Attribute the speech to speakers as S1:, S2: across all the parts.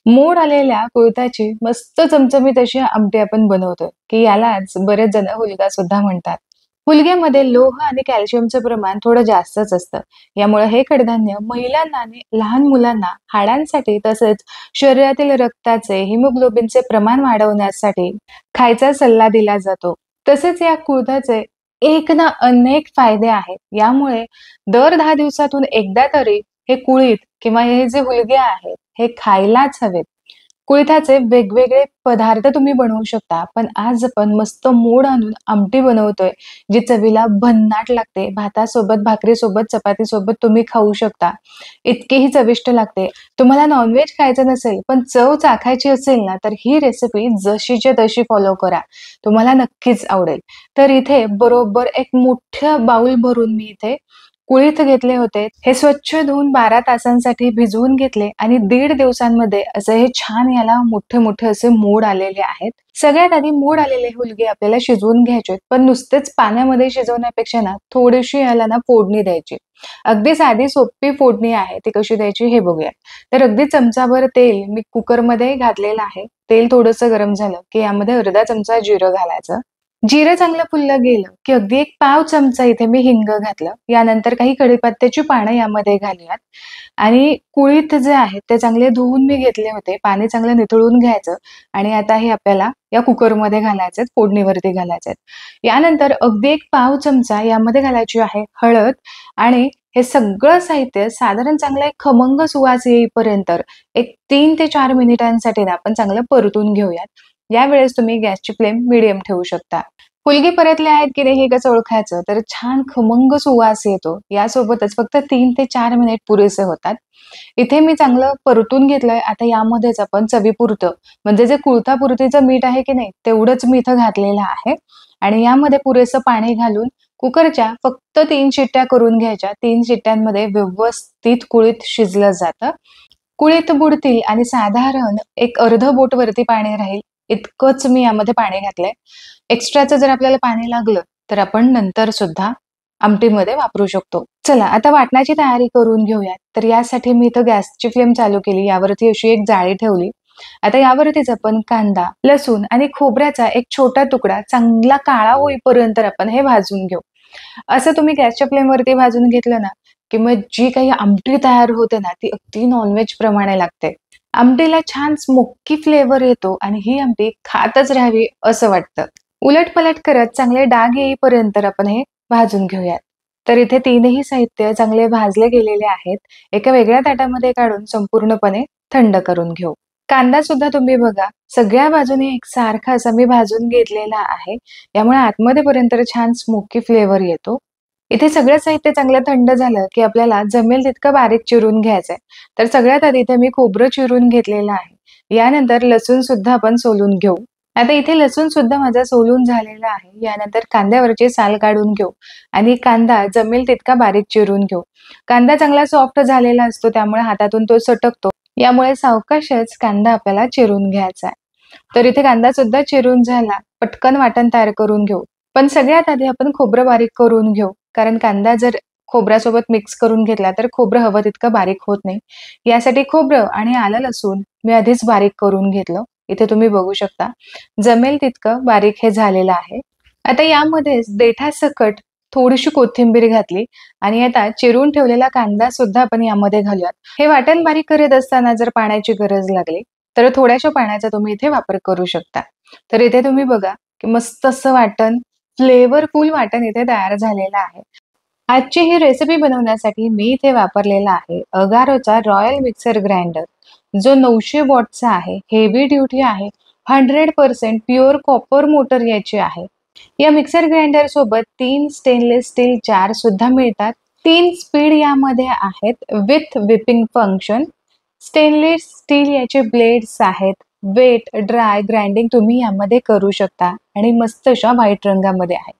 S1: मोड आलेल्या कुळथाची मस्त चमचमीत अशी आमटी आपण बनवतोय, की यालाच बरेच जण हुलगा सुद्धा म्हणतात. हुलग्यामध्ये लोह आणि कॅल्शियमचं प्रमाण थोडं जास्तच असतं. यामुळे हे कडधान्य महिलांना आणि लहान मुलांना हाडांसाठी तसेच शरीरातील रक्ताचे हिमोग्लोबिनचे प्रमाण वाढवण्यासाठी खायचा सल्ला दिला जातो. तसेच या कुळथाचे एक ना अनेक फायदे आहेत. यामुळे दर 10 दिवसातून एकदा तरी हे कुळीथ किंवा हे जे हुलगे आहेत हे खायलाच हवेत. कुळिथाचे वेगवेगळे पदार्थ तुम्ही बनवू शकता. पण आज आपण मस्त मोड आणून आमटी बनवतोय, जी चवीला भन्नाट लागते. भातासोबत, भाकरीसोबत, चपातीसोबत तुम्ही खाऊ शकता. इतकीही चविष्ट लागते. तुम्हाला नॉन-व्हेज खायचं नसेल, पण चव चाखायची असेल ना, तर ही रेसिपी जशीच्या तशी फॉलो करा. तुम्हाला नक्कीच आवडेल. तर इथे बरोबर एक मोठं बाउल भरून मी इथे कुळीथ घेतले होते. हे स्वच्छ धुवून 12 तासांसाठी भिजवून घेतले आणि 1.5 दिवसांमध्ये असे हे छान याला मोठे-मोठे असे मोड आलेले आहेत. सगळ्यात आधी मोड आलेले हुलगे आपल्याला शिजवून घ्यायचे. पण नुसतेच पाण्यामध्ये शिजवण्यापेक्षा ना थोडीशी याला ना फोडणी द्यायची. अगदी साधी सोपी फोडणी आहे. ती कशी द्यायची हे बघूया. तर अगदी चमचाभर तेल मी कुकरमध्ये घातलेलं आहे. तेल थोडंसं गरम झालं, की यामध्ये अर्धा चमचा जिरं घालायचं. जिरं चांगलं फुललं गेलं, की अगदी एक पाव चमचा इथे मी हिंग घातलं. यानंतर काही कढीपत्त्याची पानं यामध्ये घालूयात आणि कुळीथ जे आहेत ते चांगले धुवून मी घेतले होते. पाणी चांगलं निथळून घ्यायचं आणि आता हे आपल्याला या कुकरमध्ये घालायचे आहेत, फोडणीवरती घालायचे आहेत. यानंतर अगदी एक पाव चमचा यामध्ये घालायची आहे हळद आणि हे सगळं साहित्य साधारण चांगला एक खमंग सुवास येईपर्यंत एक 3 ते 4 मिनिटांसाठी ना आपण चांगलं परतून घेऊयात. यावेळेस तुम्ही गॅसची फ्लेम मीडियम ठेवू शकता. हुलगे परतले आहेत की नाही हे कसं ओळखायचं? तर छान खमंग सुवास येतो. यासोबतच फक्त 3 ते 4 मिनिट पुरेसे होतात. इथे मी चांगलं परतून घेतलंय. आता यामध्येच आपण चवीपुरतं म्हणजे जे कुळथापुरतीचं मीठ आहे की नाही तेवढंच मी इथं घातलेलं आहे आणि यामध्ये पुरेसं पाणी घालून कुकरच्या फक्त 3 शिट्ट्या करून घ्यायच्या. 3 शिट्ट्यांमध्ये व्यवस्थित कुळीथ शिजलं जातं. कुळीथ बुडतील आणि साधारण एक अर्धं बोट वरती पाणी राहील इतकंच मी यामध्ये पाणी घातलंय. एक्स्ट्राचं जर आपल्याला पाणी लागलं, तर आपण नंतर सुद्धा आमटीमध्ये वापरू शकतो. चला आता वाटणाची तयारी करून घेऊयात. तर यासाठी मी इथं गॅसची फ्लेम चालू केली. यावरती अशी एक जाळी ठेवली. आता यावरतीच आपण कांदा, लसूण आणि खोबऱ्याचा एक छोटा तुकडा चांगला काळा होईपर्यंत आपण हे भाजून घेऊ. असं तुम्ही गॅसच्या फ्लेमवरती भाजून घेतलं ना, की मग जी काही आमटी तयार होते ना, ती अगदी नॉन-व्हेज प्रमाणे लागते. आमटीला छान स्मोकी फ्लेवर येतो आणि ही आमटी खातच राहावी असं वाटतं. उलट-पलट करत चांगले डाग येईपर्यंत आपण हे भाजून घेऊयात. तर इथे तीनही साहित्य चांगले भाजले गेलेले आहेत. एका वेगळ्या ताटामध्ये काढून संपूर्णपणे थंड करून घेऊ. कांदा सुद्धा तुम्ही बघा, सगळ्या बाजूने एकसारखा असा मी भाजून घेतलेला आहे. यामुळे आतमध्ये पर्यंत छान स्मोकी फ्लेवर येतो. इथे सगळं साहित्य चांगलं थंड झालं, की आपल्याला जमेल तितकं बारीक चिरून घ्यायचंय. तर सगळ्यात आधी इथे मी खोबरं चिरून घेतलेलं आहे. यानंतर लसूण सुद्धा आपण सोलून घेऊ. आता इथे लसूण सुद्धा माझा सोलून झालेला आहे. यानंतर कांद्यावरची साल काढून घेऊ आणि कांदा जमेल तितका बारीक चिरून घेऊ. कांदा चांगला सॉफ्ट झालेला असतो त्यामुळे हातातून तो सटकतो. यामुळे सावकाशच कांदा आपल्याला चिरून घ्यायचा आहे. तर इथे कांदा सुद्धा चिरून झाला. पटकन वाटण तयार करून घेऊ. पण सगळ्यात आधी आपण खोबरं बारीक करून घेऊ. कारण कांदा जर खोबऱ्यासोबत मिक्स करून घेतला तर खोबरं हवं तितकं बारीक होत नाही. यासाठी खोबरं आणि आलं लसूण मी आधीच बारीक करून घेतलं. इथे तुम्ही बघू शकता. जमेल तितकं बारीक हे झालेलं आहे. आता यामध्येच देठासकट थोडीशी कोथिंबीर घातली आणि आता चिरून ठेवलेला कांदा सुद्धा आपण यामध्ये घालूयात. हे वाटण बारीक करत असताना जर पाण्याची गरज लागली, तर थोड्याशा पाण्याचा तुम्ही इथे वापर करू शकता. तर इथे तुम्ही बघा, की मस्त असं वाटण, फ्लेवरफुल वाटण इथे तयार झालेलं आहे. आजची ही रेसिपी बनवण्यासाठी मी इथे वापरलेला आहे अगारोचा रॉयल मिक्सर ग्राइंडर, जो 900 वॉटचा आहे, हेवी ड्युटी आहे, 100% प्युअर कॉपर मोटर याची आहे. या मिक्सर ग्राइंडर सोबत 3 स्टेनलेस स्टील जार सुद्धा मिळतात. 3 स्पीड यामध्ये आहेत with whipping function. Stainless steel याचे ब्लेड्स आहेत. वेट, ड्राय ग्राइंडिंग तुम्ही यामध्ये करू शकता आणि मस्त अशा व्हाईट रंगामध्ये आहे.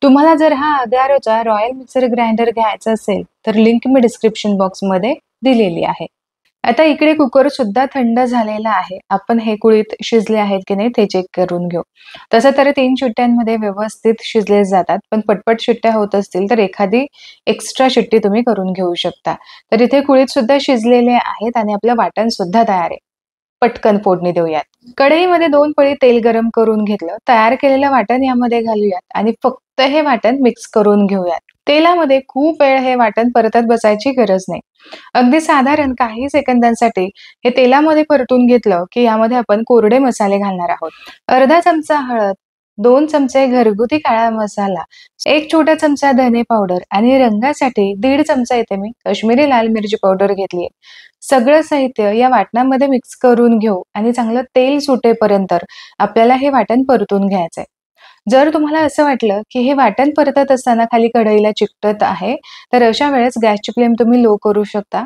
S1: तुम्हाला जर हा अगारोचा रॉयल मिक्सर ग्राइंडर घ्यायचा असेल, तर लिंक मी डिस्क्रिप्शन बॉक्समध्ये दिलेली आहे. आता इकडे कुकर सुद्धा थंड झालेला आहे. आपण हे कुळीथ शिजले आहेत की नाही ते चेक करून घेऊ. तसं तर 3 शिट्ट्यांमध्ये व्यवस्थित शिजले जातात. पण पटपट शिट्ट्या होत असतील तर एखादी एक्स्ट्रा शिट्टी तुम्ही करून घेऊ शकता. तर इथे कुळीथ सुद्धा शिजलेले आहेत आणि आपलं वाटण सुद्धा तयार आहे. पटकन फोडणी देऊयात. कढईमध्ये 2 पळी तेल गरम करून घेतलं. तयार केलेलं वाटण यामध्ये घालूयात आणि फक्त हे वाटण मिक्स करून घेऊयात. तेलामध्ये खूप वेळ हे वाटण परतत बसायची गरज नाही. अगदी साधारण काही सेकंदांसाठी हे तेलामध्ये परतून घेतलं की यामध्ये आपण कोरडे मसाले घालणार आहोत. अर्धा चमचा हळद, 2 चमचे घरगुती काळा मसाला, 1 छोटा चमचा धने पावडर आणि रंगासाठी 1.5 चमचा इथे मी काश्मीरी लाल मिरची पावडर घेतलीये. सगळं साहित्य या वाटणामध्ये मिक्स करून घेऊ आणि चांगलं तेल सुटेपर्यंत आपल्याला हे वाटण परतून घ्यायचंय. जर तुम्हाला असं वाटलं की हे वाटण परतत असताना खाली कढईला चिकटत आहे, तर अशा वेळेस गॅसची फ्लेम तुम्ही लो करू शकता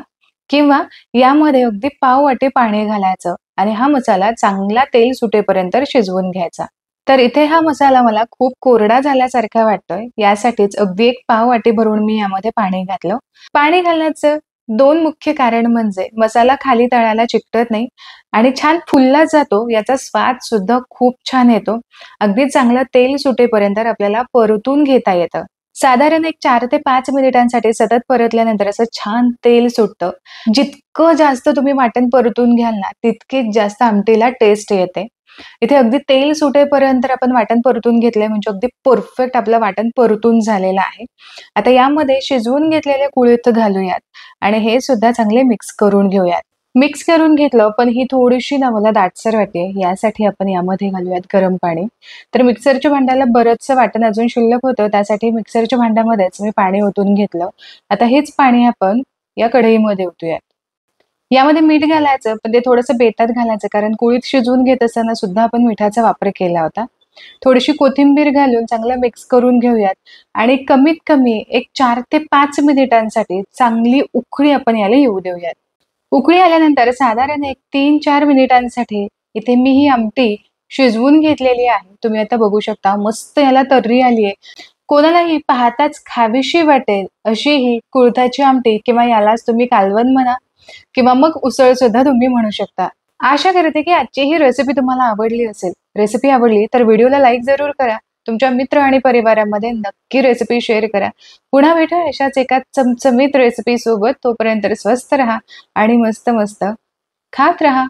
S1: किंवा यामध्ये अगदी पाव वाटी पाणी घालायचं आणि हा मसाला चांगला तेल सुटेपर्यंत शिजवून घ्यायचा. तर इथे हा मसाला मला खूप कोरडा झाल्यासारखा वाटतोय. यासाठीच अगदी 1 पाव वाटी भरून मी यामध्ये पाणी घातलं. पाणी घालण्याचं 2 मुख्य कारण म्हणजे मसाला खाली तळाला चिकटत नाही आणि छान फुलला जातो. याचा स्वाद सुद्धा खूप छान येतो. अगदी चांगलं तेल सुटेपर्यंत आपल्याला परतून घेता येतं. साधारण एक 4 ते 5 मिनिटांसाठी सतत परतल्यानंतर असं छान तेल सुटतं. जितकं जास्त तुम्ही वाटण परतून घ्याल ना, तितकीच जास्त आमटीला टेस्ट येते. इथे अगदी तेल सुटेपर्यंत आपण वाटण परतून घेतलंय म्हणजे अगदी परफेक्ट आपलं वाटण परतून झालेलं आहे. आता यामध्ये शिजवून घेतलेले कुळीथ घालूयात आणि हे सुद्धा चांगले मिक्स करून घेऊयात. मिक्स करून घेतलं, पण ही थोडीशी ना मला दाटसर वाटते. यासाठी आपण यामध्ये घालूयात गरम पाणी. तर मिक्सरच्या भांड्याला बरचसं वाटण अजून शिल्लक होतं, त्यासाठी मिक्सरच्या भांड्यामध्येच मी पाणी ओतून घेतलं. आता हेच पाणी आपण या कढईमध्ये ओतूयात. यामध्ये मीठ घालायचं, पण ते थोडंसं बेतात घालायचं कारण कुळीथ शिजवून घेत असताना सुद्धा आपण मिठाचा वापर केला होता. थोडीशी कोथिंबीर घालून चांगलं मिक्स करून घेऊयात आणि कमीत कमी एक 4 ते 5 मिनिटांसाठी चांगली उकळी आपण याला येऊ देऊयात. उकळी आल्यानंतर साधारण एक 3-4 मिनिटांसाठी इथे मी ही आमटी शिजवून घेतलेली आहे. तुम्ही आता बघू शकता मस्त याला तर्री आलीये. कोणालाही पाहताच खावीशी वाटेल अशी ही कुळथाची आमटी किंवा यालाच तुम्ही कालवण म्हणा किंवा मग उसळ सुद्धा तुम्ही म्हणू शकता. आशा करते की आजची ही रेसिपी तुम्हाला आवडली असेल. रेसिपी आवडली तर व्हिडिओला लाईक जरूर करा. तुमच्या मित्र आणि परिवारामध्ये नक्की रेसिपी शेअर करा. पुन्हा भेटू अशाच एका चमचमीत रेसिपी सोबत. तोपर्यंत स्वस्त राहा आणि मस्त मस्त खात राहा.